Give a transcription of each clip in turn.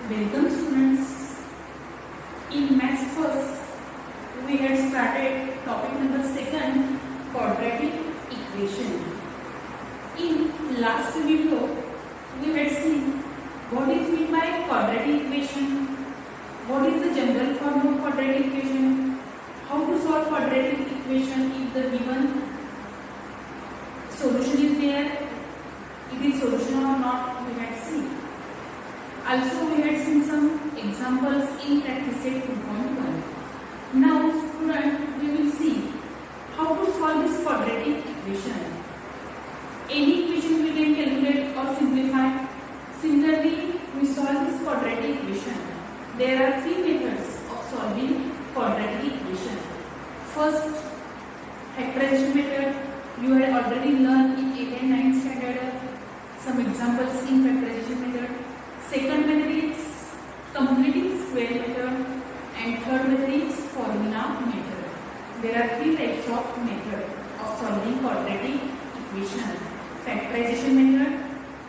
Welcome students. In maths first, we had started topic number 2, quadratic equation. In last video, we had seen what is meant by quadratic equation, what is the general form of quadratic equation, how to solve quadratic equation if the given solution is there, it is solution or not, we had seen. Also, we had seen some examples in practice set 2.1. Now, student, we will see how to solve this quadratic equation. Any equation we can calculate or simplify. Similarly, we solve this quadratic equation. There are 3 methods of solving quadratic equation. First, factorization method. You had already learned in 8th and 9th standard some examples in factorization method. Second method is completing square method, and third method is formula method. There are 3 types of method of solving quadratic equation: factorization method,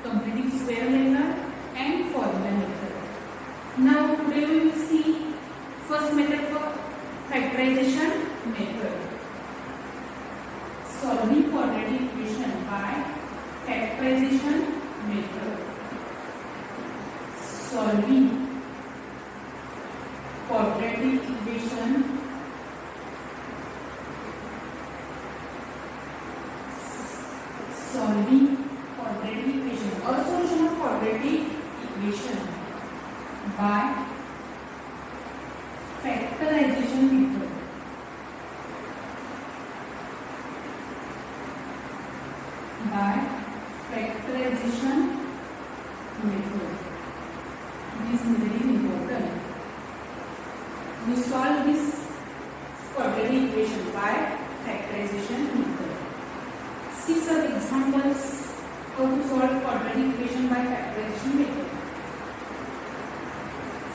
completing square method, and formula method. Now today we will see first method for factorization method. Solving quadratic equation by factorization method. Solving quadratic equation or solution of quadratic equation by factorization method. By factorization method. This is very important. We solve this quadratic equation by factorization method. See some examples how to solve quadratic equation by factorization method.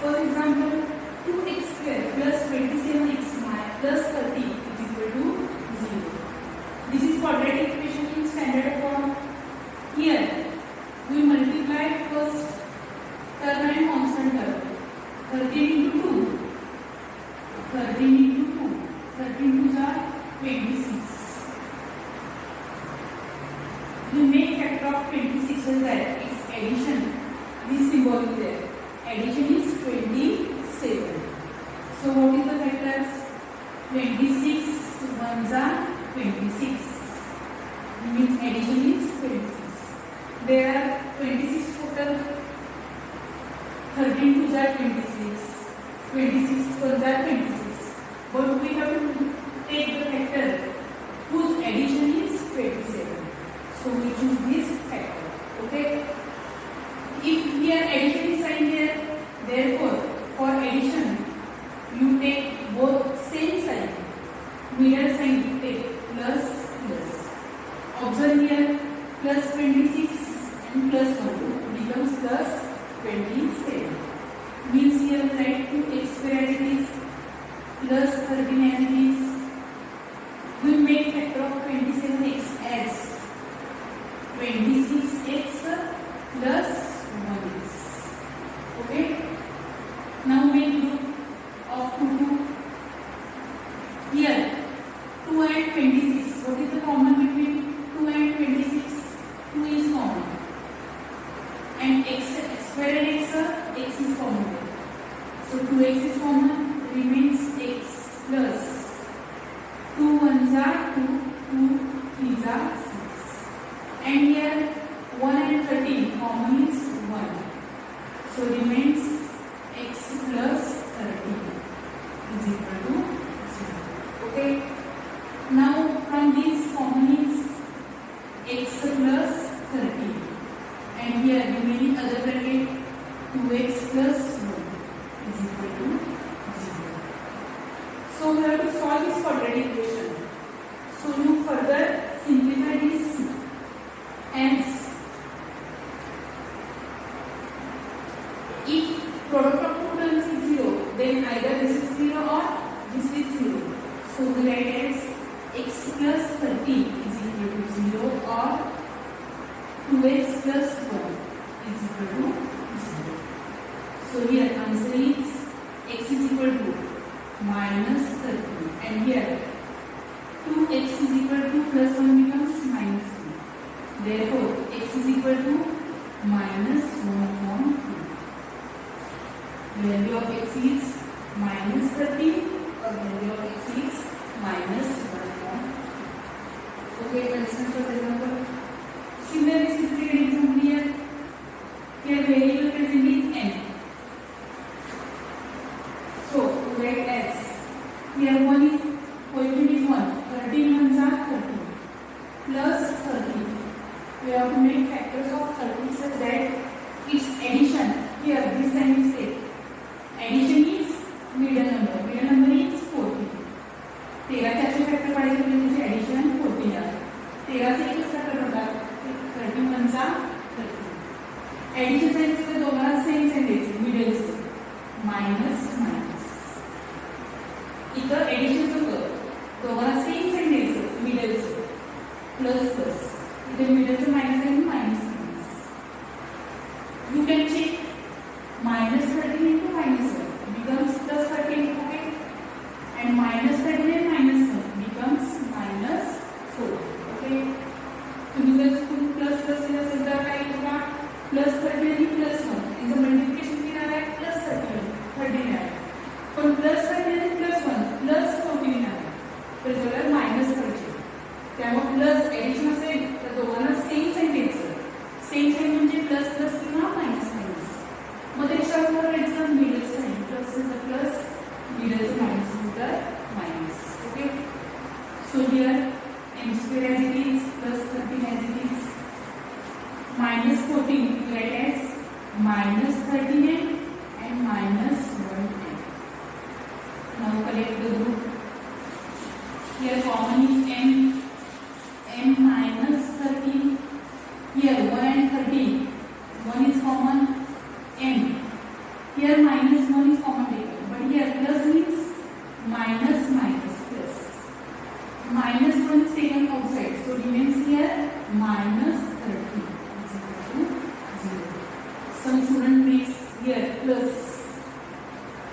For example, 2x square plus 27x plus 30 is equal to 0. This is quadratic equation in standard form. Here we multiply first term and constant term. 13 into 2. 13 into 2. 13 2s are 26. We make factor of 26 as that its addition. This symbol is there. Addition is 27. So what is the factors? 26 1s are 26. Means addition is 26. There are 26 total. 13 2s are 26. 26 1s are 26. But we have to take the factor whose addition is 27. So we choose this factor. Okay. If here addition is signed here, therefore for addition you take both same sign. Middle sign you take plus plus. Observe here plus 26 and plus 1 becomes plus 27. Means here we write 2x square as it is plus 13 as it is. We make factor of 27x as 26x plus 1x. Okay. Now make group of 2 2. Here 2 and 26. What is the common between 2 and 26? 2 is common. And x square and x is common. So 2x is common, remains x plus 2 1s are 2, 2 3s are 6. And here 1 and 13 common is 1. So remains x plus 13 is equal to 0. Okay. Now from this common is x plus 13. And here remaining other bracket 2x plus 1 is equal to 0. So we have to solve this quadratic equation. So you further simplify this. Hence, if product of two terms is 0, then either this is 0 or this is 0. So we write as x plus 30 is equal to 0 or 2x plus 1 is equal to 0. So here answer is x is equal to minus 30, and here 2x is equal to plus 1 becomes minus 2. Therefore, x is equal to minus 1/2. The value of x is minus 30, or the value of x is minus 1/2. Okay, understand for example. Similarly, second example here. Here variable present is n. So write x. Here one is coefficient is 1. 13 ones are 30 plus 30. We have to make factors of 30 such that its addition. Here this sign is take. Addition is middle number. Middle number is 14. 13 चे असे factor पाहिजे म्हणजे त्याचे addition 14 आहे. 13 चे एकच factor होतात. 13 वनचा 30. Addition साइनचे दोघांना सेम साइन द्यायचे मिडलचे मायनस मायनस. इथं ॲडिशन होतं दोघांना सेम साइन द्यायचं मिडलचे प्लस प्लस. इथे मिडलचं मायनस आणि minus minus. You can check minus 13 into minus 1 becomes plus 13, okay, and minus 13 and minus 1 becomes minus 4, okay. तुम्ही जर प्लस प्लस केलं असेल तर काय होगा प्लस 13 आणि प्लस 1 यांचं मल्टिप्लिकेशन किती आहे प्लस 13 आहे. पण प्लस 13 आणि प्लस 1 प्लस 14 आहे तर जर मायनस करायचे त्यामुळे प्लस ॲडिशन असेल तर दोघांना सेम साइन द्यायचं. सेम साइन म्हणजे प्लस प्लस किंवा मायनस मायनस. मग त्याच्यावर करायचं मिडल साइन प्लस प्लस मिडलचं मायनस नंतर minus. Okay, so here m square as it is plus 13 as it is minus 14 write as minus 13 and minus 1. Now collect the group. Here common is m minus 13. Here 1 and 13. 1 is common. M. Here minus 1 is common taken, but here plus means minus minus plus. Minus 1 is taken outside, so remains here minus 30 is equal to 0. Some student makes here plus.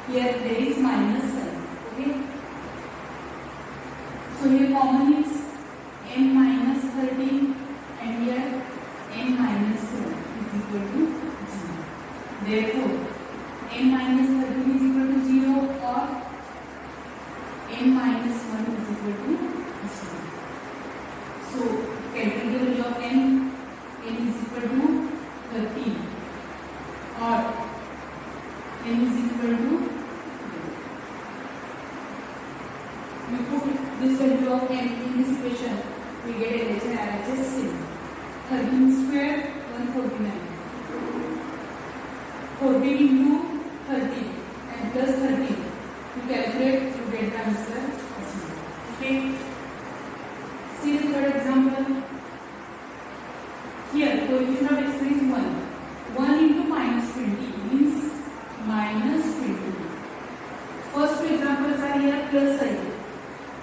Here there is minus sign. Okay. So here common is m minus 13 and here m minus 7 is equal to 0. Therefore, m minus 13 is equal to 0 or m minus 1 is equal to 0. So, calculate the value of n. N is equal to 13 or n is equal to 0. We put this value of n in this equation. We get LHS and RHS same. 13 square 149. 14 into 30 and plus 30. You calculate to get the answer. Okay. See the third example. Here coefficient of x is 1. 1 into minus 20 means minus 20. First two examples are here plus sign,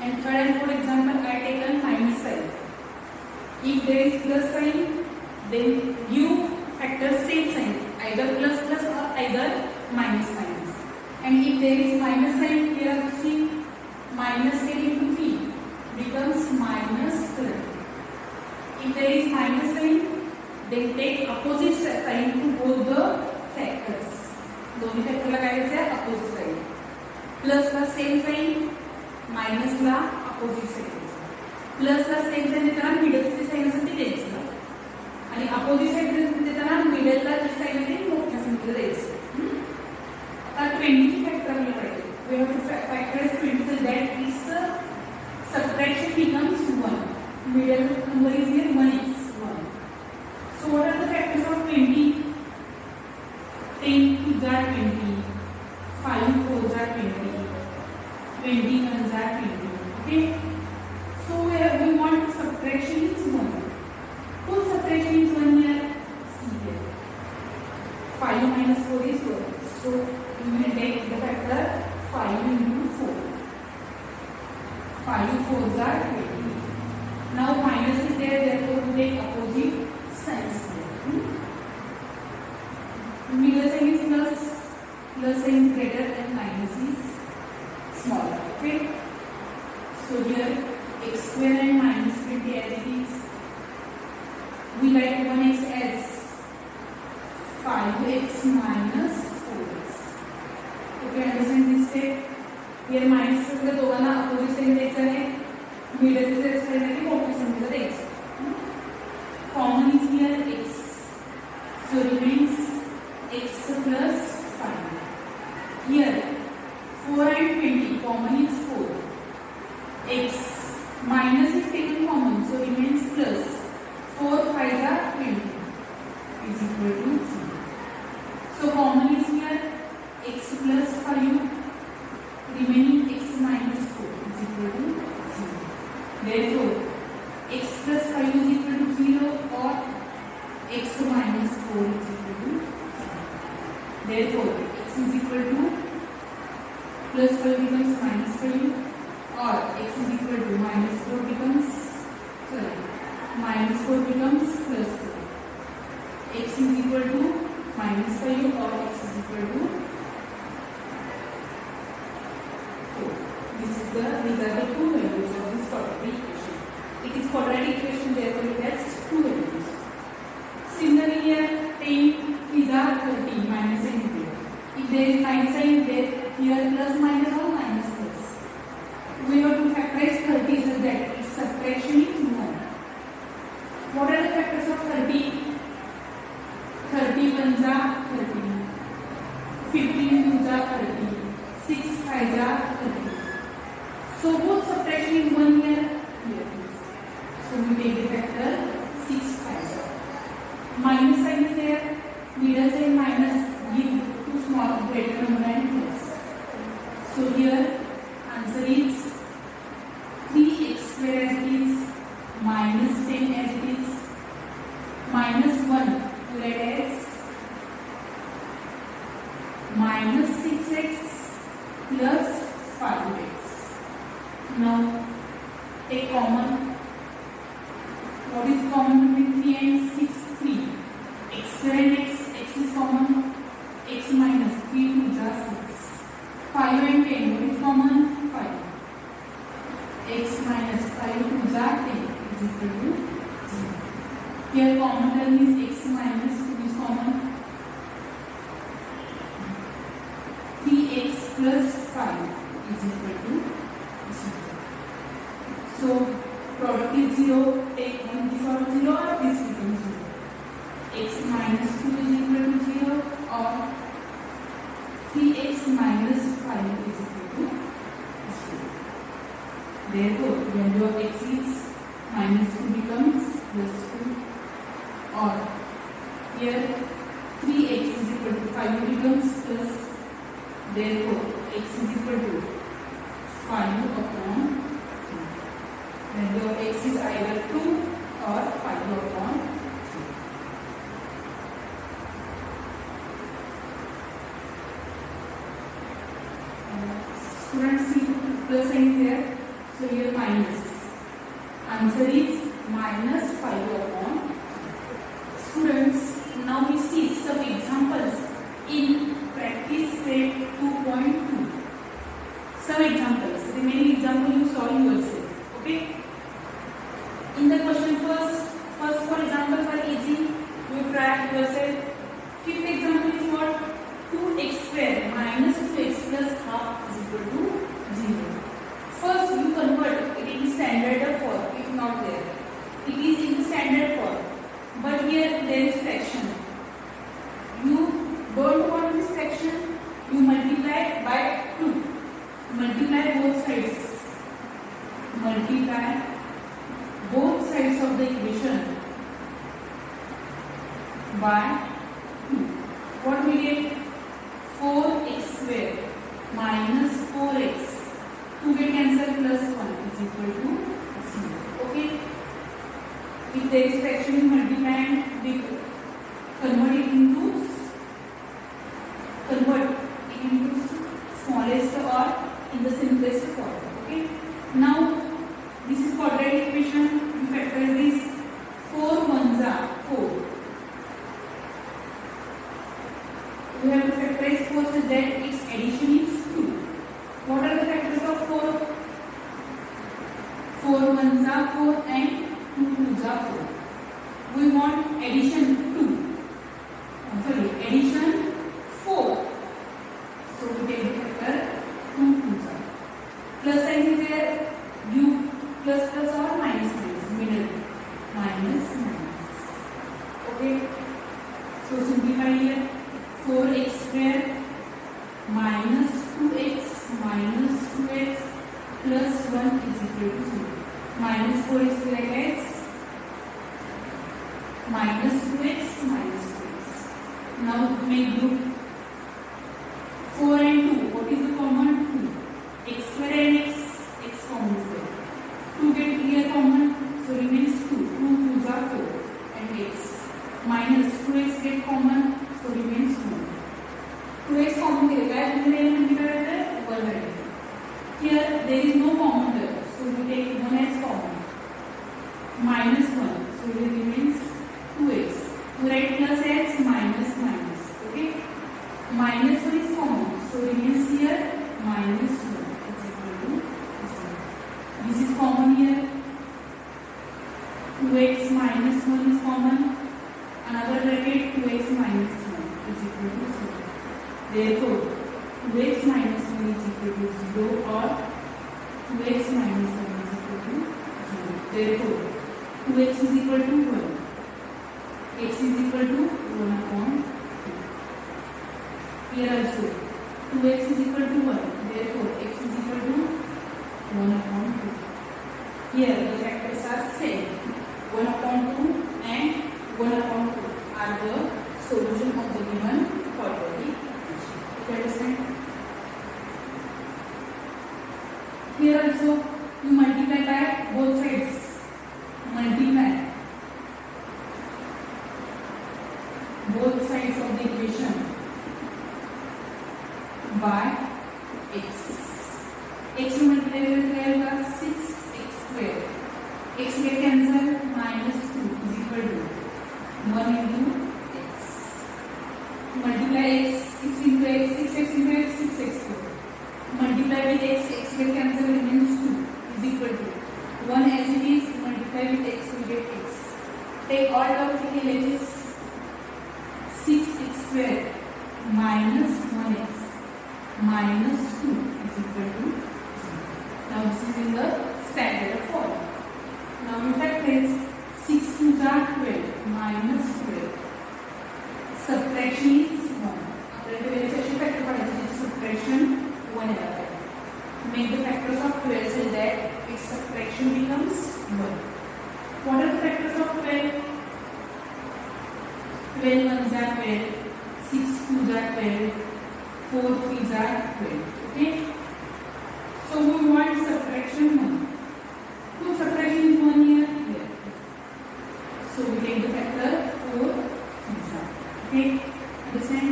and third and fourth example I taken minus sign. If there is plus sign, then give factor same sign, either plus plus or either minus minus. And if there is minus sign, here you see minus 10 into 3 becomes minus 30. If there is minus sign, then take opposite sign to both the factors. दोन्ही फॅक्टरला काय द्यायचं opposite sign. Plus ला same sign, minus ला opposite sign. Plus ला same sign देताना मिडलची sign असेल ती द्यायची आणि opposite sign देताना मिडलला जी sign आहे ती मोठ्या संख्येला द्यायची. आता 20 ची फॅक्टर मिळाली पाहिजे. We have to factorize 20 so that is subtraction becomes 1. Middle number is here 1 is 1. So what are the factors of 20? 10 2s are 20, 5 4s are 20, 20 1s are 20. Okay. So we want subtraction is 1. Full subtraction is 1 here. See here. 5 minus 4 is 4. So we will take the factor 5 into 4. 5 4s are 20. Now minus is there, therefore we take opposite signs here. Middle sign is plus, plus sign is greater and minus is smaller. Okay. So here x square and minus 20 as it is. We write 1x as 5x minus 4x. Okay, understand this step? Here minus सगळं दोघांना opposite sign द्यायचं आहे. Middle चे sign आहे की मोठी संख्या द्यायची. Common is here x. So remains x plus 5. Here 4 and 20 common is 4. X minus is taken common, so remains plus 4 5 are 20 is equal to 0. So common is here x plus 5, remaining x minus 4 is equal to 0. Therefore x plus 5 is equal to 0 or x minus 4 is equal to 0. Therefore x is equal to plus 5 becomes minus 5 or x is equal to minus 4 becomes minus 4 becomes plus 4. X is equal to minus 5 or x is equal to 4. These are the two values of this quadratic equation. It is quadratic equation, therefore it has two values. Similarly here 10 is 30 minus sign is there. If there is minus sign there, here plus minus or minus plus. We have to factorize 30 so that its subtraction is known. What are the factors of 30? 30 ones are 30, 15 twos are 30, 6 fives are 30. So both subtraction is 1 here. So we take the factor 6 fives. Minus sign is there. Middle sign minus give to small greater number and plus. So here answer is 3x square as it is, minus 10 as it is, minus 1 to write as minus 6x plus 5x. Now take common. What is common between 3 and 6? 3. X square and x is common. X minus 3 to the 6. 5 and 10. What is common? 5. X minus 5 to the 10 is equal to 0. Here common term is x minus 2 is common. 3x plus 5 is equal to 0. So product is 0. Take one this or 0 or this becomes 0. X minus 2 is equal to 0 or 3x minus 5 is equal to 0. Therefore, value of x is minus 2 becomes plus 2 or here 3x is equal to 5 becomes plus. Therefore, x is equal to 5 upon 2. Value of x is either 2 or 5 upon 3. Students see plus sign here, so here minus. Answer is minus 5 upon 3. Students, now we see some examples in practice set 2.2. Some examples. The remaining example you solve yourself. Okay. In the question first four examples are easy. You try yourself. Fifth example is what? 2x square minus 2x plus half is equal to 0. First you convert it in standard form if not there. It is in standard form. But here there is fraction. You don't want this fraction. You multiply by 2. Multiply both sides. Multiply both sides of the equation by 2. What we get? 4x square minus 4x. 2 get cancelled plus 1 is equal to 0. Okay. If there is fraction, you multiply and we convert it into smallest or in the simplest form. Okay. Now this is quadratic equation. You factor this. 4 ones are 4. We have to factorize 4 such that its addition is 2. What are the factors of 4? 4 ones are 4 and 2 twos are 4. We want addition 2. Addition 4. So we take the factor 2 twos are. Plus sign is there. U plus plus or minus minus. Middle. Minus minus. Okay. So simplify here. 4x square minus 2x minus 2x plus 1 is equal to 0. Minus 4x square x minus 2x minus 2x. Now make group 4 and 2. What is the common? 2. X square and x common is there. 2 get here common, so remains 2. 2 2s are 4 and x minus 2x get common, so remains 1. 2x common here, 1 here there is no common there, so we take 1 as common. Minus 1, so it remains 2x. We write plus x minus minus. Okay, minus 1 is common, so remains here minus 1 is equal to 0. This is common here. 2x minus 1 is common. Another bracket 2x minus 1 is equal to 0. Therefore, 2x minus 1 is equal to 0 or 2x minus 1 is equal to 0. Therefore, 2x is equal to 1. X is equal to 1 upon 2. Here also, 2x is equal to 1. Therefore, x is equal to 1 upon 2. Here, the factors are same. 1 upon 2 and 1 upon 2 are the solution of the given quadratic equation. You understand? Here also, you multiply by both sides. Multiply both sides of the equation by x. X multiply with 6x square. X get cancel, minus 2 is equal to 1 into x. Multiply x, 6 into x, 6x into x, 6x square. Multiply with x, x get cancel, remains 2 is equal to 1 as it is. Multiply with x, we get x. Take all terms in LHS. 6x square minus 1x minus 2 is equal to 0. Now this is in the standard form. Now we factorize 6 2s are 12 minus 12. Subtraction is 1. Subtraction 1 make the factors of 12 so that its subtraction becomes 1. What are the factors of 12? 12 ones are 12, 6 2s are 12, 4 3s are 12. Okay? So we want subtraction 1. So subtraction is 1 here. So we take the factor 4 3s are. Okay? Understand?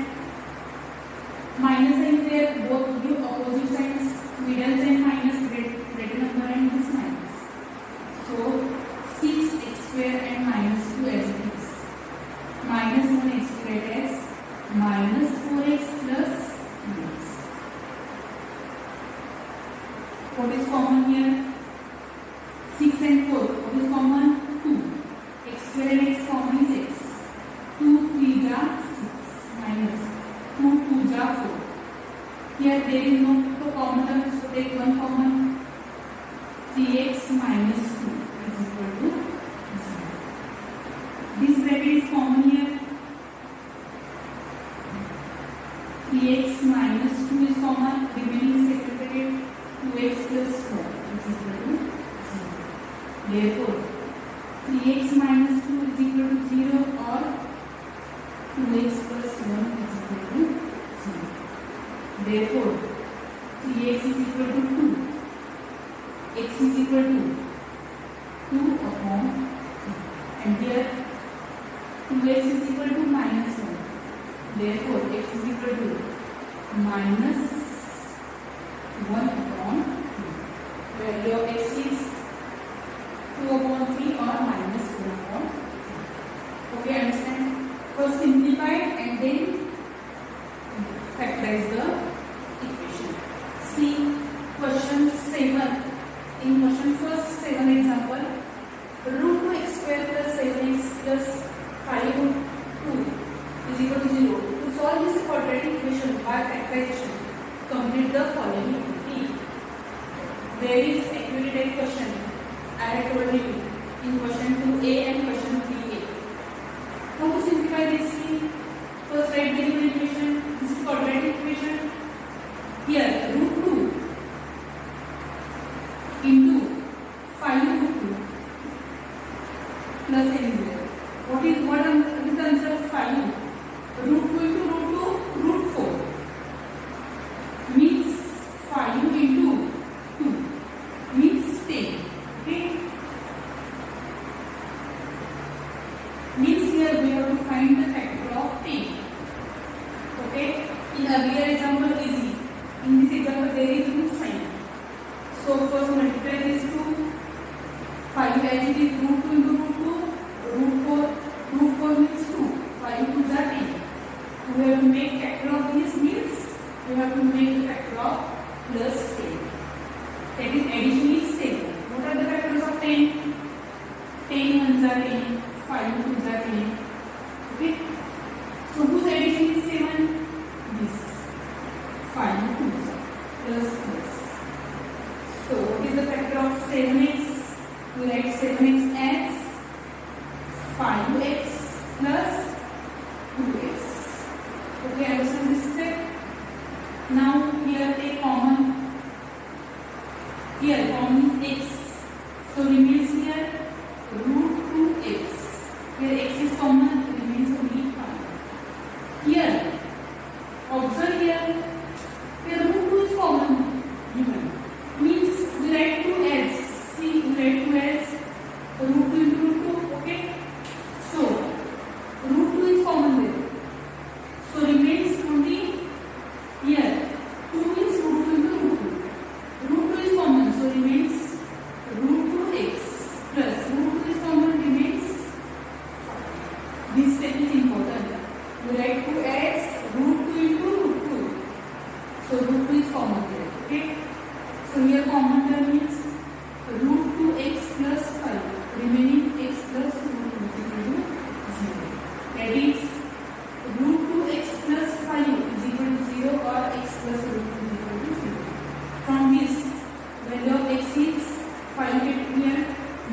Minus sign there, both give opposite signs. Middle sign minus, greater number and this minus. So 6x square and minus 2 as it is. Minus 1x squared as minus 4x plus 2x. What is common here? 6 and 4. What is common? 2. X square and x common is x. 2 3s are 6 minus 2 2s are 4. Here there is no common term, so take one common. 3x minus 2 is equal to 0. This bracket is common here. 3x minus 2 is common. Remaining second bracket 2x plus 4 is equal to 0. Therefore, 3x minus 2 is equal to 0 or 2x plus 1 is equal to 0. Therefore, 3x is equal to 2. X is equal to 2 upon 2. And here 2x is equal to minus 1. Therefore, x is equal to minus 1 upon 2. Value of x is 2 upon 3 or minus 1 upon 3. Okay, understand? First simplify and then factorize the there is activity type question. I have told you in question 2a and question 3a. How to simplify this? See, first write the given equation. This is quadratic equation. Here root 2 into 5 root 2 plus n here. What is the answer? 5. Root 2 into root 2, root 4 means 5 into 2 means 10. Okay, means here we have to find the factor of 10. Okay, in earlier example easy. In this example there is root sign. So first multiply these two. 5 as it is root 2 into root 2, root 4. Root 4 means 2. 5 2s are 10. We have to make factor of this means we have to make the factor of plus 10. That is addition is 7. What are the factors of 10? 10 ones are 10, 5 2s are 10. Okay. So whose addition is 7? This. 5 2s are plus. So what is the factor of 7x? We write 7x as 5x plus 2x. Okay, understand this step? Now here take common. Here common is x. So remains here root 2x. Here x is common, remains only 5. Here observe here root 2 is common given. Means we write 2 as. See, we write 2 as root 2 into root 2. Okay. So root 2 is common there. So remains only here 2 means root 2 into root 2. Root 2 is common, so remains root 2x plus root 2 is common, remains 5. This step is important. We write 2 as root 2 into root 2. So root 2 is common there. Okay. So here common term means root 2x plus 5. Remaining x plus root 2 is equal to 0. That is root 2x plus 5 is equal to 0 or x plus root 2 is equal to 0. From this, value of x is 5 get here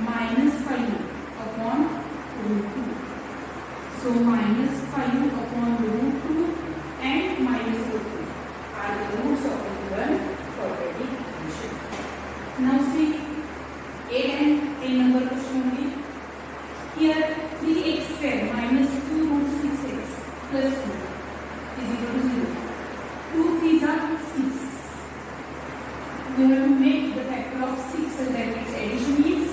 minus 5 upon root 2. So minus 5 upon root 2 and minus root 2 are the roots of the given quadratic equation. Now see a number question only. Here 3x square minus 2 root 6x plus 2 is equal to 0. 2 3s are 6. We have to make the factor of 6 so that its addition is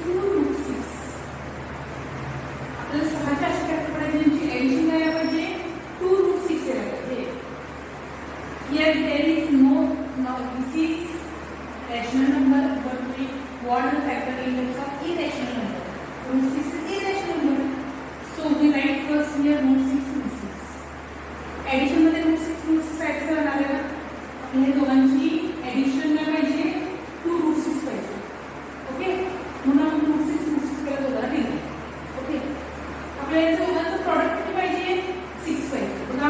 2 root 6. आपल्याला 6 च्या अशा factor पडायचे यांची addition काय पाहिजे 2 root 6 यायला पाहिजे. Here there is no this is rational number but we want the factor in terms of irrational number. Root 6 is irrational number. So we write first here root 6 root 6. Addition मध्ये root 6 root 6 add करायला लागेल. आपल्या हे दोघांची addition काय पाहिजे 2 root 6 पाहिजे. Okay, म्हणून आपण root 6 root 6 केला दोघांना दिले. ओके, आपल्याला याचं दोघांचं प्रॉडक्ट किती पाहिजे 6 पाहिजे. बघा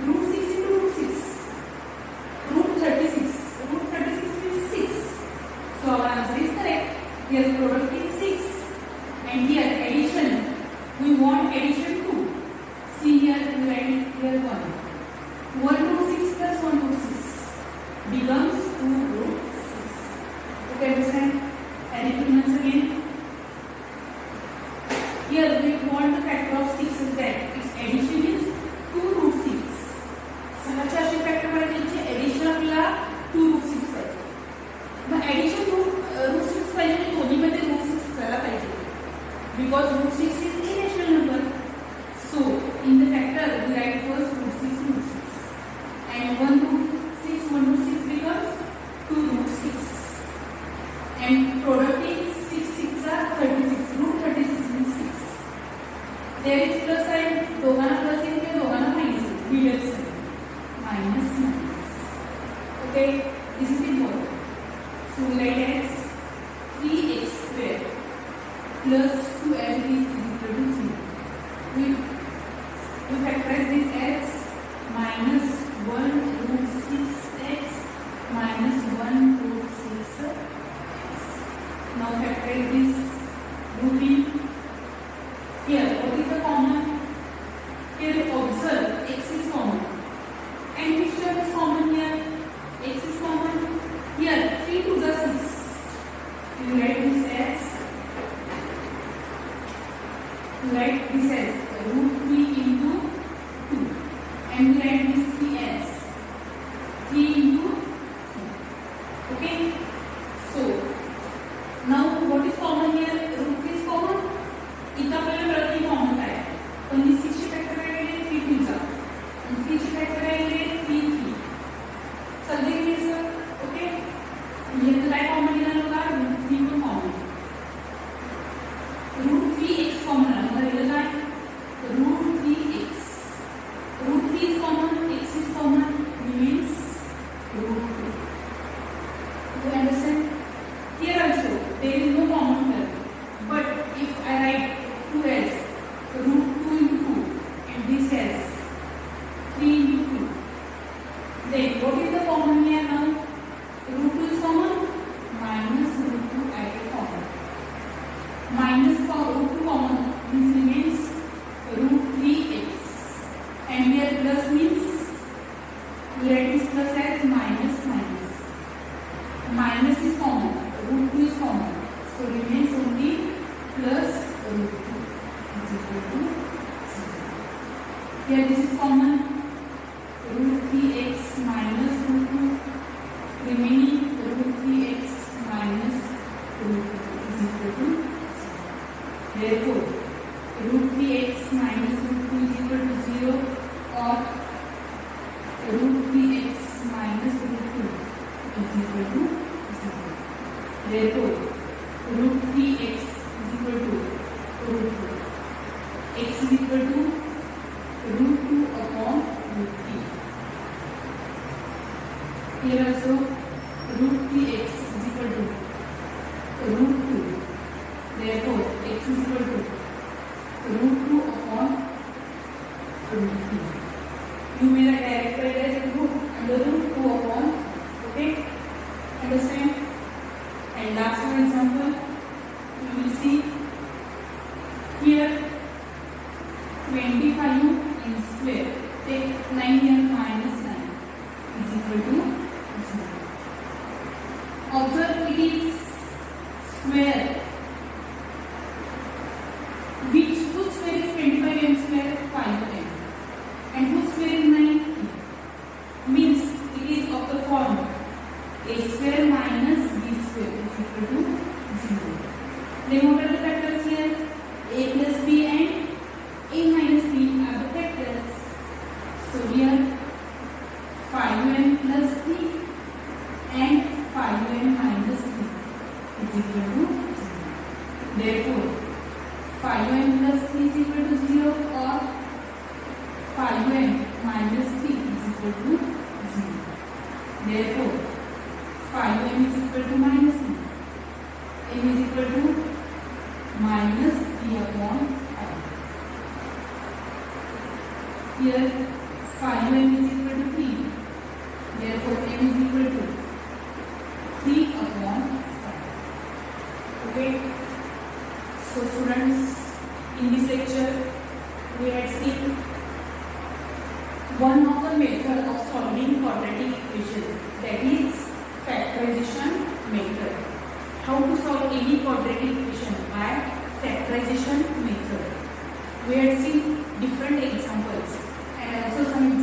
root 6 into root 6 root 36. Root 36 means 6. So our answer is correct. Here product is 6 and here addition we want addition 2. See here we write here 1. 1 root 6 plus 1 root 6 becomes 2 root 6. Okay, understand? I repeat once again. Here we want the factor of 6 is that its addition is 2 root 6. 6 च्या असे factor पाहिजे addition आपल्याला 2 root 6 पाहिजे. मग addition root 6 पाहिजे दोन्ही मध्ये root 6 करायला पाहिजे. Because root 6 is irrational number. So in the factor we write first root 6 and 1 root 6 becomes 2 root 6 and product is 6 6 are 36. Root 36 means 6. There is plus sign. दोघांना plus येईल किंवा दोघांना minus येईल. Middle sign minus. Okay, this is important. So we write as 3x square plus 2l is equal to 0. We factorize this as minus 1 root 6x minus 1 root Now factorize this root in. Here, what is the common? Here observe x is common. And which term is common here? X is common. Here 3 to the 6. You write this as root 3 into 2. And we write this 3 as 3 into 2. Okay. So now what is common here? Root 3 is common. इतना पहले प्रति common काय आहे पण 6 ची factorise केली 3 2 जा आणि 3 ची फॅक्टराइज केली 3 3 सगळे केले सर ओके म्हणजे काय कॉमन निघालं का रूट 3 पण कॉमन रूट 3x कॉमन आलं मग राहिलं काय root 3x root 3 is common x is common remains root 2 you understand here also there is no common term but if I write 2 as root 2 into 2 and this as 3 into 2 then what is the common here now root 2 is common minus root 2 I get common minus root 2 common means remains root 3x and here plus means we write this plus as minus minus minus is common root 2 is common so remains only plus root 2 is equal to 0. Here this is common root 3x minus root 2 remaining root 3x minus root 2 is equal to 0. Therefore, root 3x minus root 2 is equal to 0 or root 3x minus root 2 is equal to 0. Therefore, root 3x is equal to root 2. X is equal to root 2 upon root 3. Here also root 3x is equal to root 2. Therefore, x is equal to root 2 upon root 3. You may write it as root under root 2 upon. Okay? Understand? And last one example, you will see here 25 in square. Take 9 here minus 9 is equal to 0. Observe it is square. Whose square is 25 m square? 5m. And whose square is 9? Means it is of the form a square minus b square is equal to 0. Then what are the factors here? A plus b and a minus b are the factors. So here 5m plus 3 and 5m minus 3 is equal to 0. Therefore, 5m plus 3 is equal to 0 or 5m minus 3 is equal to 0. Therefore, 5m is equal to minus 3. M is equal to minus 3 upon 5. Here 5m is equal to 3. Therefore, m is equal to 3 upon 5. Okay. So students, in this lecture, we had seen one of the method of solving quadratic equation, that is factorization method. How to solve any quadratic equation by factorization method. We had seen different examples and also some